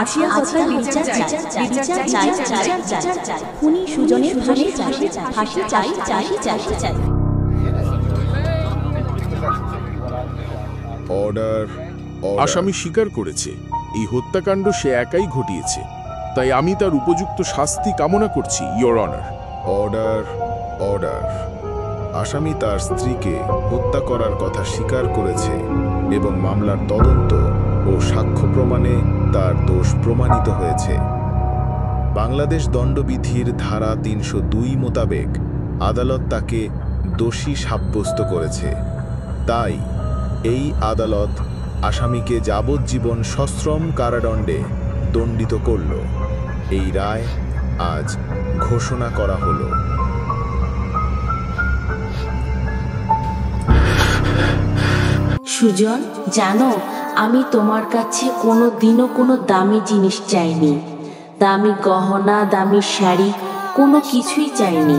আশিয়া কথার বিচার চাই খুনি সুজনের ফাঁসি চাই। অর্ডার। আসামি স্বীকার করেছে এই হত্যাকাণ্ড সে একাই ঘটিয়েছে, তাই আমি তার উপযুক্ত শাস্তি কামনা করছি, ইয়োর অনার। Order order. আসামি তার স্ত্রীকে হত্যা করার কথা স্বীকার করেছে এবং মামলার তদন্ত ও সাক্ষ্য প্রমাণে তার দোষ প্রমাণিত হয়েছে। বাংলাদেশ দণ্ডবিধির ধারা ৩০২ মোতাবেক আদালত তাকে দোষী সাব্যস্ত করেছে। তাই এই আদালত আসামিকে যাবজ্জীবন সশ্রম কারাদণ্ডে দণ্ডিত করল। এই রায় আজ ঘোষণা করা হলো। সুজন, জানো আমি তোমার কাছে কোনোদিনও কোনো দামি জিনিস চাইনি, দামি গহনা, দামি শাড়ি, কোনো কিছুই চাইনি।